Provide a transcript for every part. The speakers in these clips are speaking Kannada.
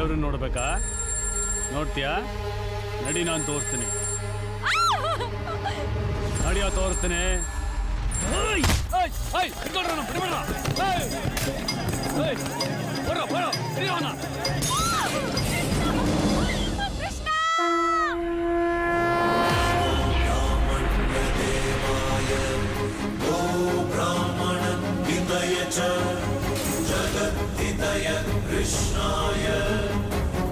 ದೇವ್ರನ್ನ ನೋಡ್ಬೇಕಾ? ನೋಡ್ತೀಯಾ? ನಡಿ, ನಾನು ತೋರಿಸ್ತೀನಿ. ನಡಿಯೋ, ತೋರಿಸ್ತೀನಿ. जगद्धितय कृष्णाय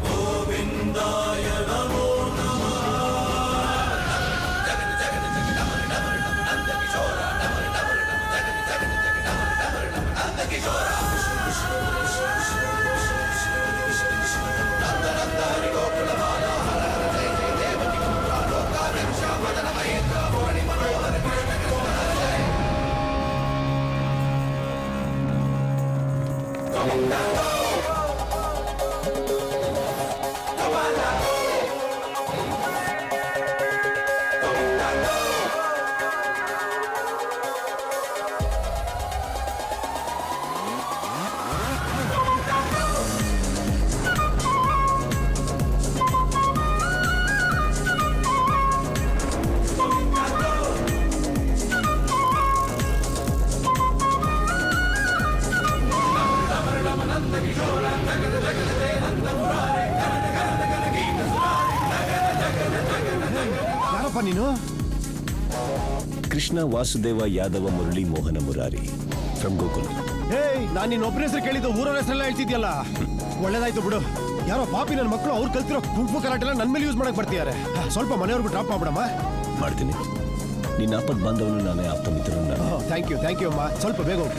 गोविन्दाय नमो नमः। जगत् जगत् डमर डमर नंदकिशोर डमर डमर जगत् जगत् डमर डमर नंदकिशोर नंद नंद हरि गोकुल बाला हर हर जय जय देवकी पुत्र लोकाध्यक्ष मदन महेन्द्र मुरली मनोहर कृष्ण कृष्ण हर जय। ನೀನು ಕೃಷ್ಣ ವಾಸುದೇವ ಯಾದವ ಮುರಳಿ ಮೋಹನ ಮುರಾರಿ ಫ್ರಮ್ ಗೋಕುಲ್. ನಾನು ನಿನ್ನ ಒಬ್ಬರ ಹೆಸರು ಕೇಳಿದ್ದು ಊರವ್ರ ಹೆಸರೆಲ್ಲ ಹೇಳ್ತಿದ್ಯಲ್ಲ. ಒಳ್ಳೇದಾಯ್ತು ಬಿಡು. ಯಾರೋ ಪಾಪಿ ನನ್ನ ಮಕ್ಕಳು ಅವ್ರು ಕಲ್ತಿರೋ ಗುಂಪು ಕಲಾಟೆಲ್ಲ ನನ್ನ ಮೇಲೆ ಯೂಸ್ ಮಾಡಕ್ ಬರ್ತಿದ್ದಾರೆ. ಸ್ವಲ್ಪ ಮನೆಯವ್ರಿಗೂ ಡ್ರಾಪ್ ಮಾಡ್ಬಿಡಮ್ಮ. ಮಾಡ್ತೀನಿ. ನಿನ್ನ ಆಪತ್ ಬಾಂಧವನು ನಾನೇ, ಆಪ್ತ ಮಿತ್ರನು ನಾನು. ಥ್ಯಾಂಕ್ ಯು ಅಮ್ಮ. ಸ್ವಲ್ಪ ಬೇಗ ಹೋಗು.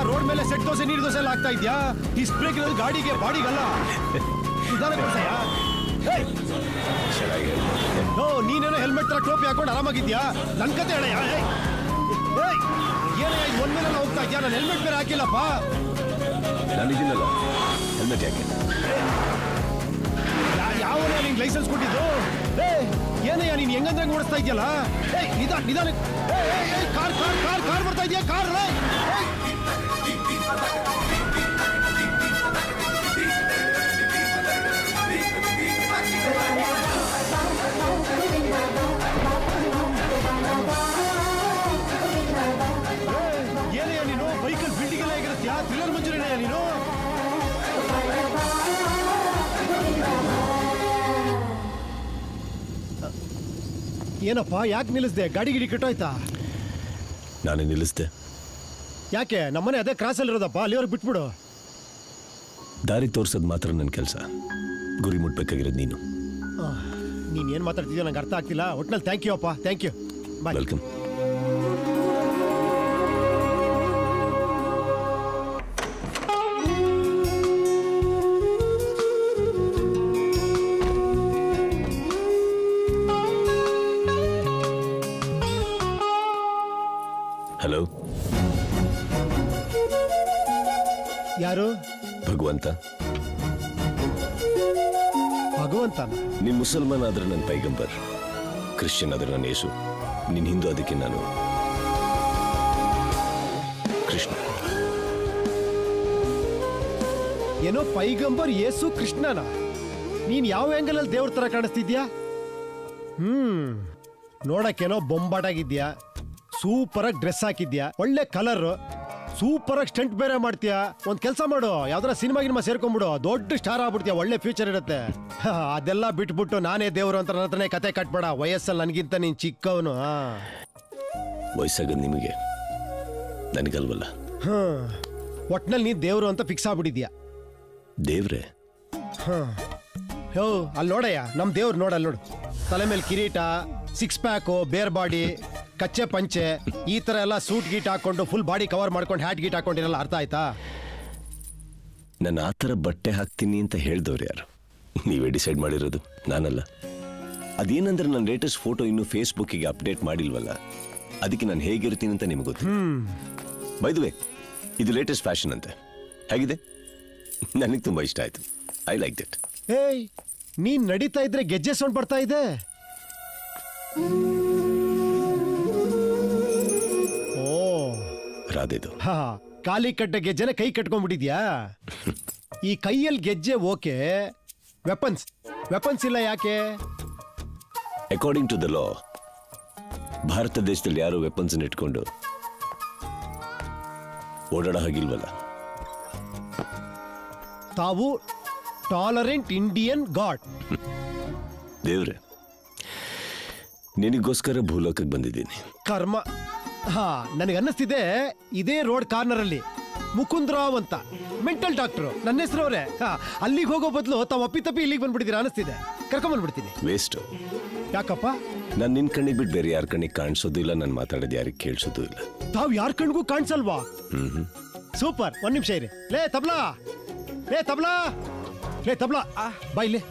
ರೋಡ್ ಮೇಲೆ ಸೆಟ್ ದೋಸೆ ನೀರು ದೋಸೆ ಎಲ್ಲ ಆಗ್ತಾ ಇದ್ಯಾ? ಈ ಸ್ಪ್ರೇಕ್ ಗಾಡಿಗೆ ಬಾಡಿಗಲ್ಲ. ನೀನೇನೋ ಹೆಲ್ಮೆಟ್ ತರ ಟೋಪಿ ಹಾಕೊಂಡು ಆರಾಮಾಗಿದ್ಯಾ? ನನ್ ಕತೆ ಹೇಳಯ್ಯ. ಏನಯ್ಯ ಒಂದ್ಮೇಲೆ ಹೋಗ್ತಾ ಇದ್ಯಾ? ನಾನು ಹೆಲ್ಮೆಟ್ ಬೇರೆ ಹಾಕಿಲ್ಲಪ್ಪ. ನಾನಿದ್ದೀನಲ್ಲ, ಹೆಲ್ಮೆಟ್ ಯಾಕೆ? ಯಾವನ ನಿಂಗೆ ಲೈಸೆನ್ಸ್ ಕೊಟ್ಟಿದ್ದು? ಏನಯ್ಯ ನೀನ್ ಹೆಂಗಂದ್ರೆ ಓಡಿಸ್ತಾ ಇದೆಯಲ್ಲ? ನಿಧಾನ ಕಾರ್ ಕಾರ್ ಕಾರ್ ಕಾರ್ ಬರ್ತಾ ಇದೆಯಾ? ಕಾರ್ ಏನಯ್ಯ ನೀನು ಬೈಕಲ್ ಬಿಲ್ಡಿಂಗ್ ಎಲ್ಲ ಹೇಗಿರುತ್ತೀಯಾ? ಥ್ರಿಲ್ಲರ್ ಮಂಜೂರಿನಯ್ಯ ನೀನು? ಏನಪ್ಪ ಯಾಕೆ ನಿಲ್ಲಿಸ್ದೆ? ಗಾಡಿ ಗಿಡಿ ಕೆಟ್ಟೋಯ್ತಾ? ನಾನೇ ನಿಲ್ಲಿಸ್ದೆ. ಯಾಕೆ? ನಮ್ಮನೆ ಅದೇ ಕ್ರಾಸಲ್ಲಿ ಇರೋದಪ್ಪ, ಅಲ್ಲಿವರೆಗೆ ಬಿಟ್ಬಿಡು. ದಾರಿ ತೋರ್ಸೋದು ಮಾತ್ರ ನನ್ನ ಕೆಲಸ. ಗುರಿ ಮುಟ್ಬೇಕಾಗಿರೋದು ನೀನು. ನೀನ್ ಏನ್ ಮಾತಾಡ್ತಿದ್ಯೋ ನಂಗೆ ಅರ್ಥ ಆಗ್ತಿಲ್ಲ. ಒಟ್ನಲ್ಲಿ ಥ್ಯಾಂಕ್ ಯು ಅಪ್ಪ. Thank you. Bye. Welcome. Hello, ಯಾರು? ಭಗವಂತ. ಭಗವಂತ? ನೀನ್ ಮುಸಲ್ಮಾನ್ ಆದ್ರೆ ನನ್ನ ಪೈಗಂಬರ್, ಕ್ರಿಶ್ಚಿಯನ್ ಆದ್ರೆ ನನ್ನ ಯೇಸು, ನೀನ್ ಹಿಂದೂ ಅದಕ್ಕೆ ನಾನು ಕೃಷ್ಣ. ಏನೋ ಪೈಗಂಬರ್ ಯೇಸು ಕೃಷ್ಣನ? ನೀನ್ ಯಾವ ಆಂಗಲ್ ಅಲ್ಲಿ ದೇವ್ರ ತರ ಕಾಣಿಸ್ತಿದ್ಯಾ? ನೋಡಕ್ಕೇನೋ ಬೊಂಬಾಟಾಗಿದ್ಯಾ, ಸೂಪರ್ ಆಗಿ ಡ್ರೆಸ್ ಹಾಕಿದ್ಯಾ, ಒಳ್ಳೆ ಕಲರ್, ಸೂಪರ್ ಆಗಿ ಸ್ಟಂಟ್ ಬೇರೆ ಮಾಡ್ತೀಯಾ. ಒಂದ್ ಕೆಲಸ ಮಾಡು, ಯಾವ್ದಾರ ಸಿನಿಮಾ ಸೇರ್ಕೊಂಡ್ಬಿಡು, ದೊಡ್ಡ ಸ್ಟಾರ್ ಆಗ್ಬಿಡ್ತೀಯ, ಒಳ್ಳೆ ಫ್ಯೂಚರ್ ಇರುತ್ತೆ. ಅದೆಲ್ಲ ಬಿಟ್ಬಿಟ್ಟು ನಾನೇ ದೇವ್ರು ಅಂತ ನನ್ನ ಹತ್ರನೇ ಕತೆ ಕಟ್ಬೇಡ. ವಯಸ್ಸಲ್ಲಿ ನನ್ಗಿಂತ ನೀನ್ ಚಿಕ್ಕವನು. ವಯಸ್ಸಾಗದ್ ನಿಮಗೆ, ನನಗಲ್ವಲ್ಲ. ಒಟ್ನಲ್ಲಿ ನೀನ್ ದೇವ್ರು ಅಂತ ಫಿಕ್ಸ್ ಆಗ್ಬಿಟ್ಟಿದ್ಯಾ. ದೇವ್ರೆ? ಹೋ, ಅಲ್ಲಿ ನೋಡಯ್ಯ ನಮ್ ದೇವ್ರು. ನೋಡಲ್ಲಿ ನೋಡು, ತಲೆ ಮೇಲೆ ಕಿರೀಟ, ಸಿಕ್ಸ್ ಪ್ಯಾಕು, ಬೇರ್ ಬಾಡಿ, ಕಚ್ಚೆ ಪಂಚೆ, ಈ ತರ ಎಲ್ಲ ಸೂಟ್ ಗೀಟ್ ಹಾಕೊಂಡು ಫುಲ್ ಬಾಡಿ ಕವರ್ ಮಾಡ್ಕೊಂಡು ಹ್ಯಾಟ್ ಗೀಟ್ ಹಾಕೊಂಡಿರಲ್ಲ. ಅರ್ಥ ಆಯ್ತಾ? ನಾನು ಆ ಥರ ಬಟ್ಟೆ ಹಾಕ್ತೀನಿ ಅಂತ ಹೇಳ್ದವ್ರು ಯಾರು? ನೀವೇ ಡಿಸೈಡ್ ಮಾಡಿರೋದು, ನಾನಲ್ಲ. ಅದೇನಂದ್ರೆ ನನ್ನ ಲೇಟೆಸ್ಟ್ ಫೋಟೋ ಇನ್ನೂ ಫೇಸ್ಬುಕ್ಕಿಗೆ ಅಪ್ಡೇಟ್ ಮಾಡಿಲ್ವಲ್ಲ, ಅದಕ್ಕೆ ನಾನು ಹೇಗಿರ್ತೀನಿ ಅಂತ ನಿಮ್ಗೆ ಗೊತ್ತು. ಬೈ ದ ವೇ, ಇದು ಲೇಟೆಸ್ಟ್ ಫ್ಯಾಷನ್ ಅಂತೆ, ಹೇಗಿದೆ? ನನಗೆ ತುಂಬ ಇಷ್ಟ ಆಯ್ತು. I like that. ಏಯ್ ನೀನ್ ನಡೀತಾ ಇದ್ರೆ ಗೆಜ್ಜೆ ಸೌಂಡ್ ಬರ್ತಾ ಇದೆ. ಓ ರಾಧೆದು. ಹಾ, ಖಾಲಿ ಕಟ್ಟೆ ಗೆಜ್ಜೆನ ಕೈ ಕಟ್ಕೊಂಡ್ಬಿಟ್ಟಿದ್ಯಾ? ಈ ಕೈಯಲ್ಲಿ ಗೆಜ್ಜೆ ಓಕೆ, ವೆಪನ್ಸ್ ಇಲ್ಲ ಯಾಕೆ? ಅಕಾರ್ಡಿಂಗ್ ಟು ದ ಲಾ ಭಾರತ ದೇಶದಲ್ಲಿ ಯಾರು ವೆಪನ್ಸ್ ಇಟ್ಕೊಂಡು ಓಡಾಡೋ ಹಾಗಿಲ್ವಲ್ಲ. ತಾವು ಟಾಲರೆಂಟ್ ಇಂಡಿಯನ್ ಗಾಡ್. ದೇವ್ರೆ, ನಿನಗೋಸ್ಕರ ಭೂಲೋಕಕ್ಕೆ ಬಂದಿದ್ದೀನಿ. ಕರ್ಮ. ಹಾ, ನನಗೆ ಅನ್ನಿಸ್ತಿದೆ ಇದೇ ರೋಡ್ ಕಾರ್ನರ್ ಅಲ್ಲಿ ಮುಕುಂದ್ರಾವ್ ಅಂತ ಮೆಂಟಲ್ ಡಾಕ್ಟರ್, ನನ್ನ ಹೆಸರು ಅವರೇ. ಅಲ್ಲಿಗೆ ಹೋಗೋ ಬದಲು ತಾವು ಅಪ್ಪಿತಪ್ಪಿ ಇಲ್ಲಿಗೆ ಬಂದ್ಬಿಟ್ಟಿದ್ದೀರಾ ಅನಿಸ್ತಿದೆ. ಕರ್ಕೊಂಬಂದ್ಬಿಡ್ತೀನಿ. ವೇಸ್ಟ್. ಯಾಕಪ್ಪ? ನಾನು ನಿನ್ ಕಣ್ಣಿಗೆ ಬಿಟ್ಟು ಬೇರೆ ಯಾರ ಕಣ್ಣಿಗೆ ಕಾಣಿಸೋದು ಇಲ್ಲ, ನಾನು ಮಾತಾಡೋದು ಯಾರಿಗೆ ಕೇಳಿಸೋದು ಇಲ್ಲ. ತಾವು ಯಾರ ಕಣ್ಗೂ ಕಾಣಿಸಲ್ವಾ? ಸೂಪರ್. ಒಂದ್ ನಿಮಿಷ ಇರಿ. ಲೇ ತಬ್ಲಾ, ಬಾ ಇಲ್ಲಿ.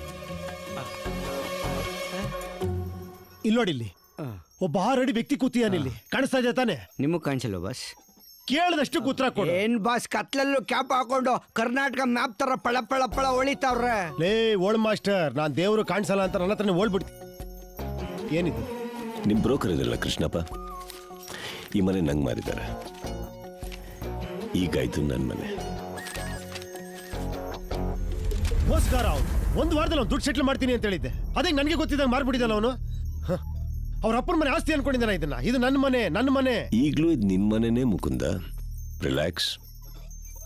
ಇಲ್ಲಿ ನೋಡಿ, ಇಲ್ಲಿ ಒಬ್ಬ 6 ಅಡಿ ವ್ಯಕ್ತಿ ಕೂತಿಯಾನಿಲ್ಲಿ. ಕಾಣಿಸ್ತಾ ಇದೆ ತಾನೆ? ನಿಮಗ್ ಕಾಣಿಸಲ್ವ ಬಾಸ್? ಕೇಳದಷ್ಟು ಉತ್ತರ ಕೊಡು. ಏನ್ ಬಾಸ್, ಕತ್ಲಲ್ಲೂ ಕ್ಯಾಪ್ ಹಾಕೊಂಡು ಕರ್ನಾಟಕ ಮ್ಯಾಪ್ ತರ ಪಳ ಪಳ ಪಳ ಹೊಳಿತಾವ್ರೆ. ಲೇ ಓಲ್ಡ್ ಮಾಸ್ಟರ್, ನಾನ್ ದೇವ್ರು ಕಾಣಿಸಲ್ಲ ಅಂತ ನನ್ನ ಹತ್ರನೇ ಓಡ್ಬಿಡ್ತಿ. ಏನಿದು? ನಿಮ್ ಬ್ರೋಕರ್ ಇದಲ್ಲ ಕೃಷ್ಣಪ್ಪ, ಈ ಮನೆ ನಂಗೆ ಮಾರಿದ್ದಾರೆ. ಈಗ ಇದು ನನ್ನ ಮನೆ. ಮೋಸ್ಕಾರ. ಒಂದು ವಾರದಲ್ಲಿ ಅವ್ನು ದುಡ್ಡು ಸೆಟ್ಲ್ ಮಾಡ್ತೀನಿ ಅಂತ ಹೇಳಿದ್ದೆ. ಅದೇ ನನಗೆ ಗೊತ್ತಿದ್ದಂಗೆ ಮಾರ್ಬಿಟ್ಟಿದ್ದಾನ ಅವನು. ಅವ್ರ ಅಪ್ಪನ ಮನೆ ಆಸ್ತಿ ಅನ್ಕೊಂಡಿದ್ದಾನ ಇದನ್ನ. ಇದು ನನ್ನ ಮನೆ. ಈಗಲೂ ಇದು ನಿನ್ ಮನೆನೇ Mukunda. Relax.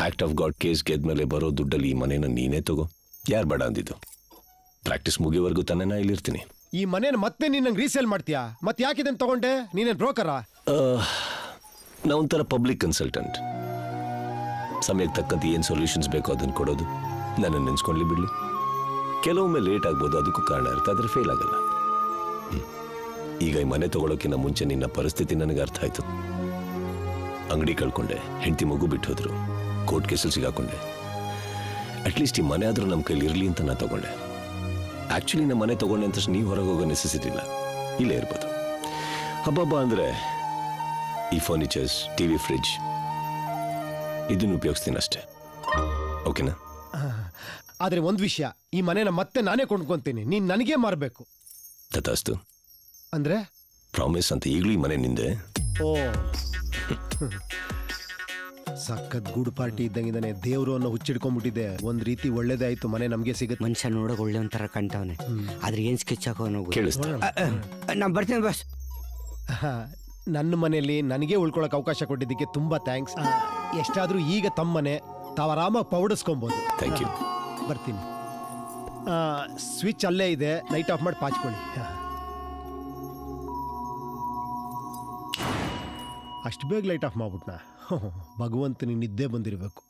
Act of god case ಗೆದ್ಮೇಲೆ ಬರೋ ದುಡ್ಡಲ್ಲಿ ಈ ಮನೇನ ನೀನೇ ತಗೋ. ಯಾರು ಬೇಡ ಅಂದಿದ್ದು? ಪ್ರಾಕ್ಟೀಸ್ ಮುಗಿಯವರೆಗೂ ತಾನೇ ನಾ ಇಲ್ಲಿರ್ತೀನಿ. ಈ ಮನೇನ ಮತ್ತೆ ನೀನ್ ನಂಗೆ ರೀಸೇಲ್ ಮಾಡ್ತೀಯಾ? ಮತ್ತೆ ಯಾಕೆ ಇದನ್ನ ತಗೊಂಡೆ? ನೀನೇನ್ ಬ್ರೋಕರಾ? ನಾ ಒಂಥರ ಪಬ್ಲಿಕ್ ಕನ್ಸಲ್ಟೆಂಟ್. ಸಮಯಕ್ಕೆ ತಕ್ಕಂತೆ ಏನು ಸೊಲ್ಯೂಷನ್ಸ್ ಬೇಕೋ ಅದನ್ನು ಕೊಡೋದು. ನನ್ನನ್ನು ನೆನ್ಸ್ಕೊಂಡ್ಲಿ ಬಿಡ್ಲಿ. ಕೆಲವೊಮ್ಮೆ ಲೇಟ್ ಆಗ್ಬೋದು, ಅದಕ್ಕೂ ಕಾರಣ ಇರುತ್ತೆ, ಆದರೆ ಫೇಲ್ ಆಗಲ್ಲ. ಈಗ ಈ ಮನೆ ತಗೊಳ್ಳೋಕ್ಕಿಂತ ಮುಂಚೆ ನಿನ್ನ ಪರಿಸ್ಥಿತಿ ನನಗೆ ಅರ್ಥ ಆಯ್ತು. ಅಂಗಡಿ ಕಳ್ಕೊಂಡೆ, ಹೆಂಡತಿ ಮಗು ಬಿಟ್ಟು ಹೋದ್ರು, ಕೋರ್ಟ್ ಕೇಸಲ್ಲಿ ಸಿಗಾಕೊಂಡೆ. ಅಟ್ಲೀಸ್ಟ್ ಈ ಮನೆ ಆದರೂ ನಮ್ಮ ಕೈಲಿ ಇರಲಿ ಅಂತ ನಾ ತಗೊಂಡೆ. ಆ್ಯಕ್ಚುಲಿ ನಮ್ಮ ಮನೆ ತಗೊಂಡೆ ಅಂತ ನೀವು ಹೊರಗೆ ಹೋಗೋ ನೆಸೆಸಿಟಿ ಇಲ್ಲ, ಇಲ್ಲೇ ಇರ್ಬೋದು. ಹಬ್ಬ ಅಂದರೆ ಈ ಫರ್ನಿಚರ್ಸ್, ಟಿವಿ, ಫ್ರಿಡ್ಜ್ ಇದನ್ನು ಉಪಯೋಗಿಸ್ತೀನಿ ಅಷ್ಟೇ. ಓಕೆನಾ? ಆದ್ರೆ ಒಂದು ವಿಷಯ, ಈ ಮನೆನ ಮತ್ತೆ ನಾನೇ ಕೊಂಡ್ಕೊಂತೀನಿ. ನೀನ್ ನನಗೇ ಮಾರ್ಬೇಕು. ತಥಾಸ್ತು. ಅಂದ್ರೆ ಪ್ರಾಮಿಸ್ ಅಂತ. ಈಗಲೂ ಈ ಮನೆ ನಿಂದೆ. ಓ ಸಖತ್ ಗೂಡು ಪಾರ್ಟಿ ಇದ್ದಂಗಿದ್ದಾನೆ. ದೇವ್ರು ಅನ್ನೋ ಹುಚ್ಚಿಡ್ಕೊಂಡ್ಬಿಟ್ಟಿದೆ. ಒಂದ್ ರೀತಿ ಒಳ್ಳೇದೇ ಆಯ್ತು, ಮನೆ ನಮ್ಗೆ ಸಿಗುತ್ತೆ. ಮನುಷ್ಯ ನೋಡಕ್ ಒಳ್ಳೆ ಒಂಥರ ಕಾಣ್ತಾವನೆ, ಆದ್ರೆ ಏನ್ ಸ್ಕೆಚ್ ಹಾಕೋನೋ ಕೇಳಿಸ್ತಾ? ನಾ ಬರ್ತೀನಿ ಬಾಸ್. ನನ್ನ ಮನೆಯಲ್ಲಿ ನನಗೆ ಉಳ್ಕೊಳಕ್ ಅವಕಾಶ ಕೊಟ್ಟಿದ್ದಕ್ಕೆ ತುಂಬಾ ಥ್ಯಾಂಕ್ಸ್. ಎಷ್ಟಾದ್ರೂ ಈಗ ತಮ್ಮನೆ, ತಾವು ಆರಾಮಾಗಿ ಪೌಡಿಸ್ಕೊಬೋದು. Thank you. ಬರ್ತೀನಿ. ಸ್ವಿಚ್ ಅಲ್ಲೇ ಇದೆ, ಲೈಟ್ ಆಫ್ ಮಾಡಿ ಪಾಚ್ಕೊಳ್ಳಿ. ಅಷ್ಟು ಬೇಗ ಲೈಟ್ ಆಫ್ ಮಾಡ್ಬಿಟ್ನಾ? ಭಗವಂತನಿಗೆ ನಿದ್ದೆ ಬಂದಿರಬೇಕು.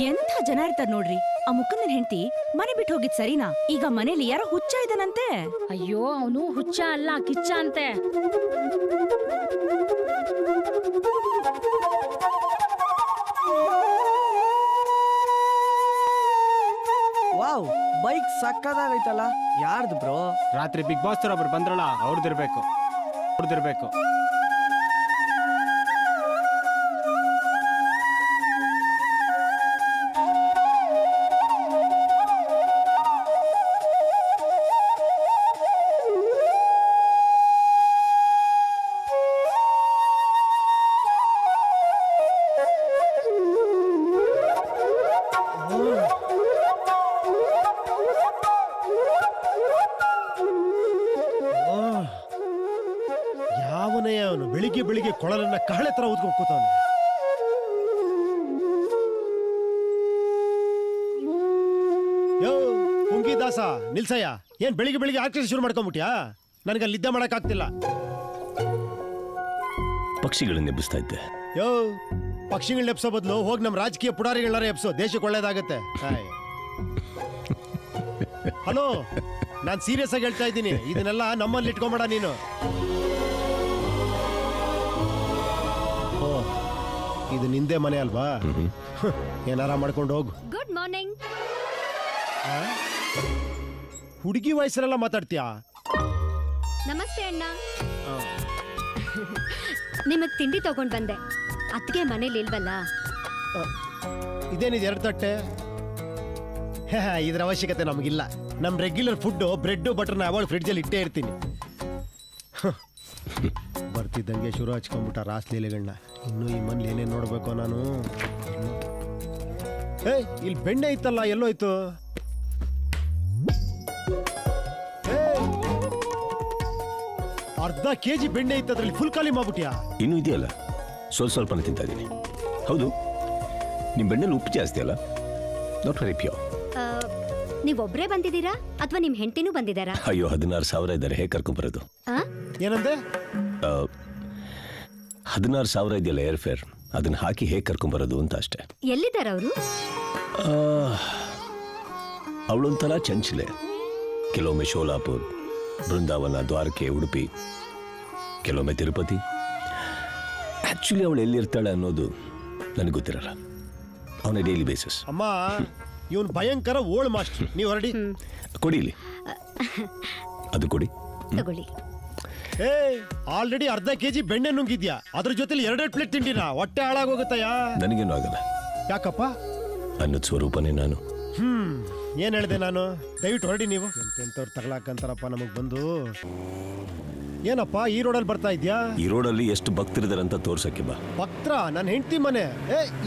ಎಂಥ ಜನ ಇರ್ತಾರ ನೋಡ್ರಿ. ಆ ಮುಕುಂದನ್ ಹೆಂಡತಿ ಮನೆ ಬಿಟ್ಟು ಹೋಗಿದ್ ಸರಿನಾ? ಈಗ ಮನೇಲಿ ಯಾರೋ ಹುಚ್ಚ ಇದಾನಂತೆ. ಅಯ್ಯೋ, ಅವನು ಹುಚ್ಚ ಅಲ್ಲ, ಕಿಚ್ಚ ಅಂತೆ. ವಾವ್, ಬೈಕ್ ಸಕ್ಕದಾಗೈತಲ್ಲ. ಯಾರ್ದು ಬ್ರೋ? ರಾತ್ರಿ ಬಿಗ್ ಬಾಸ್ ತರ ಒಬ್ರು ಬಂದ್ರಲ್ಲ, ಅವ್ರದಿರ್ಬೇಕು. ಬೆಳಿಗ್ಗೆ ಬೆಳಿಗ್ಗೆ ಕೊಳಲನ್ನ ಕಹಳೆ ತರ ಊದ್ಕೊಂಡು ಕೂತವನೆ. ಯೋ ಪುಂಗಿ ದಾಸ ನಿಲ್ಸಯ್ಯ, ಏನ್ ಬೆಳಿಗ್ಗೆ ಬೆಳಿಗ್ಗೆ ಆರ್ಕೆಸ್ಟ್ರಾ ಶುರು ಮಾಡ್ಕೊಂಬಿಟ್ಯಾ? ನನಗೆ ನಿದ್ದೆ ಮಾಡಕ್ ಆಗ್ತಿಲ್ಲ. ಪಕ್ಷಿಗಳನ್ನ ಎಬ್ಬಿಸ್ತಾ ಇದ್ದೆ. ಯೋ ಪಕ್ಷಿಗಳನ್ನ ಎಪ್ಸೋ ಬದಲು ಹೋಗಿ ನಮ್ಮ ರಾಜಕೀಯ ಪುಡಾರಿಗಳನ್ನ ಎಪ್ಸೋ, ದೇಶಕ್ಕೆ ಒಳ್ಳೇದಾಗತ್ತೆ. ಹಲೋ, ನಾನ್ ಸೀರಿಯಸ್ ಆಗಿ ಹೇಳ್ತಾ ಇದ್ದೀನಿ, ಇದನ್ನೆಲ್ಲ ನಮ್ಮಲ್ಲಿ ಇಟ್ಕೊಂಬೇಡ ನೀನು. ಓ ಇದು ನಿಂದೆ ಮನೆ ಅಲ್ವಾ? ಏನಾರ ಮಾಡ್ಕೊಂಡು ಹೋಗು. Good morning. ಹುಡುಗಿ ವಯಸ್ಸರೆಲ್ಲ ಮಾತಾಡ್ತೀಯಾ? ನಮಸ್ತೆ ಅಣ್ಣ. ನಿಮಗ್ ತಿಂಡಿ ತಗೊಂಡ್ ಬಂದೆ, ಅತ್ತಿಗೆ ಮನೇಲಿ ಇಲ್ವಲ್ಲ. ಇದೇನಿದೆ 2 ತಟ್ಟೆ? ಇದ್ರ ಅವಶ್ಯಕತೆ ನಮಗಿಲ್ಲ. ನಮ್ ರೆಗ್ಯುಲರ್ ಫುಡ್ ಬ್ರೆಡ್ ಬಟರ್ನ ಯಾವಾಗ ಫ್ರಿಡ್ಜಲ್ಲಿ ಇಟ್ಟೇ ಇರ್ತೀನಿ. ಬರ್ತಿದ್ದಂಗೆ ಶುರು ಹಚ್ಕೊಂಡ್ಬಿಟ್ಟ ರಾಸ್ಲೀಲೆಗಳನ್ನ. ಇನ್ನು ಈ ಮನೇಲಿ ಏನೇನು ನೋಡ್ಬೇಕೋ ನಾನು. ಇಲ್ಲಿ ಬೆಣ್ಣೆ ಇತ್ತಲ್ಲ, ಎಲ್ಲೋಯ್ತು? ಅರ್ಧ ಕೆಜಿ ಬೆಣ್ಣೆ ಇತ್ತು, ಅದ್ರಲ್ಲಿ ಫುಲ್ ಖಾಲಿ ಮಾಡ್ಬಿಟ್ಯಾ? ಇನ್ನೂ ಇದೆಯಲ್ಲ, ಸ್ವಲ್ಪನೇ ತಿಂತಾ ಇದ್ದೀನಿ. ಹೌದು, ನಿಮ್ಮ ಬೆಣ್ಣೆಲಿ ಉಪ್ಪು ಜಾಸ್ತಿ ಅಲ್ಲ? Not very pure. ನೀವೊಬ್ರೇ ಬಂದಿದ್ದೀರಾ ಅಥವಾ ನಿಮ್ ಹೆಂಡತಿನೂ ಬಂದಿದ್ದಾರಾ? ಅಯ್ಯೋ, 16,000 ಇದ್ದಾರೆ, ಹೇಗೆ ಕರ್ಕೊಂಬರೋದು? ಏನಂದೆ? 16,000 ಇದೆಯಲ್ಲ ಏರ್ ಫೇರ್, ಅದನ್ನ ಹಾಕಿ ಹೇಗೆ ಕರ್ಕೊಂಬರೋದು ಅಂತ ಅಷ್ಟೇ. ಎಲ್ಲಿದ್ದಾರ ಅವರು? ಅವಳೊಂಥರ ಚಂಚಲೆ. ಕೆಲವೊಮ್ಮೆ ಶೋಲಾಪುರ್, ಬೃಂದಾವನ, ದ್ವಾರಕೆ, ಉಡುಪಿ, ಕೆಲವೊಮ್ಮೆ ತಿರುಪತಿ. ಆಕ್ಚುಲಿ ಅವಳು ಎಲ್ಲಿರ್ತಾಳೆ ಅನ್ನೋದು ನನಗೆ ಗೊತ್ತಿರಲ್ಲ. ಅವನ ಡೈಲಿ ಬೇಸಿಸ್. ಅಮ್ಮ, ಇವನ್ ಭಯಂಕರ ಓಲ್ಡ್ ಮಾಸ್ಟರ್. ನೀವು ಹೊರಡಿ. ಕೊಡಿ ಇಲ್ಲಿ, ಅದು ಕೊಡಿ. ತಗೊಳ್ಳಿ. ಆಲ್ರೆಡಿ ಅರ್ಧ ಕೆಜಿ ಬೆಣ್ಣೆ ನುಂಗಿದ್ಯಾ, ಅದ್ರ ಜೊತೆಲಿ 2 ಪ್ಲೇಟ್ ತಿಂಡಿನ. ಹೊಟ್ಟೆ ಹಾಳಾಗೋಗುತ್ತಯ್ಯ. ನನಗೇನು ಆಗಲ್ಲ. ಯಾಕಪ್ಪ? ಅನ್ನದ ಸ್ವರೂಪನೇ ನಾನು. ಏನ್ ಹೇಳಿದೆ ನಾನು? ದಯವಿಟ್ಟು ಹೊರಡಿ ನೀವು. ಎಂತೆಂತವ್ರು ತಗೊಳಕಂತಾರಪ್ಪ ನಮಗ್ ಬಂದು. ಏನಪ್ಪ ಈ ರೋಡಲ್ಲಿ ಬರ್ತಾ ಇದ್ಯಾ? ಈ ರೋಡಲ್ಲಿ ಎಷ್ಟು ಭಕ್ತರಿದಾರಂತ ತೋರ್ಸಕ್ಕೆ ಬಾ. ಭಕ್ತರ? ನನ್ನ ಹೆಂಡತಿ ಮನೆ.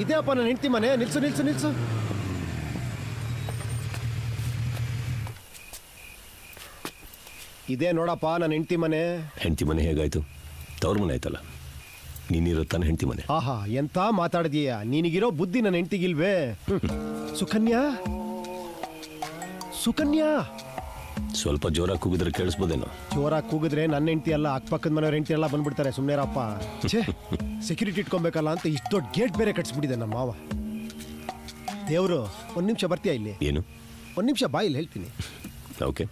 ಇದೇ ಅಪ್ಪ ನನ್ನ ಹೆಂಡತಿ ಮನೆ. ನಿಲ್ಸು ನಿಲ್ಸು ನಿಲ್ಸು. ಇದೇ ನೋಡಪ್ಪ ನನ್ನ ಹೆಂಡತಿ ಮನೆ. ಹೆಂಡತಿ ಮನೆ ಹೇಗಾಯ್ತು? ತವ್ರ ಮನೆ ಆಯ್ತಲ್ಲ. ನೀನಿರೋ ತಾನೆ ಹೆಂಡತಿ ಮನೆ. ಆಹಾ, ಎಂತ ಮಾತಾಡಿದೀಯ. ನಿನಗಿರೋ ಬುದ್ಧಿ ನನ್ನ ಹೆಂಡತಿಗಿಲ್ವೇ? ಸುಕನ್ಯಾ, ಸುಕನ್ಯಾ. ಸ್ವಲ್ಪ ಜೋರಾಗಿ ಕೂಗಿದ್ರೆ ಕೇಳಿಸ್ಬೋದೇನೋ? ಜೋರಾಗಿ ಕೂಗಿದ್ರೆ ನನ್ನ ಹೆಂಡತಿ ಅಲ್ಲ, ಅಕ್ಕಪಕ್ಕದ ಮನೆಯವ್ರ ಹೆಂಡತಿ ಎಲ್ಲ ಬಂದ್ಬಿಡ್ತಾರೆ. ಸುಮ್ಮನೆರಪ್ಪ. ಛೇ, ಸೆಕ್ಯೂರಿಟಿ ಇಟ್ಕೊಬೇಕಲ್ಲ ಅಂತ ಇಷ್ಟು ದೊಡ್ಡ ಗೇಟ್ ಬೇರೆ ಕಟ್ಸ್ಬಿಟ್ಟಿದೆ ನಮ್ಮ ಮಾವ. ದೇವ್ರು, 1 ನಿಮಿಷ ಬರ್ತೀಯಾ ಇಲ್ಲಿ? ಏನು? 1 ನಿಮಿಷ ಬಾ, ಇಲ್ಲಿ ಹೇಳ್ತೀನಿ. ಓಕೆ.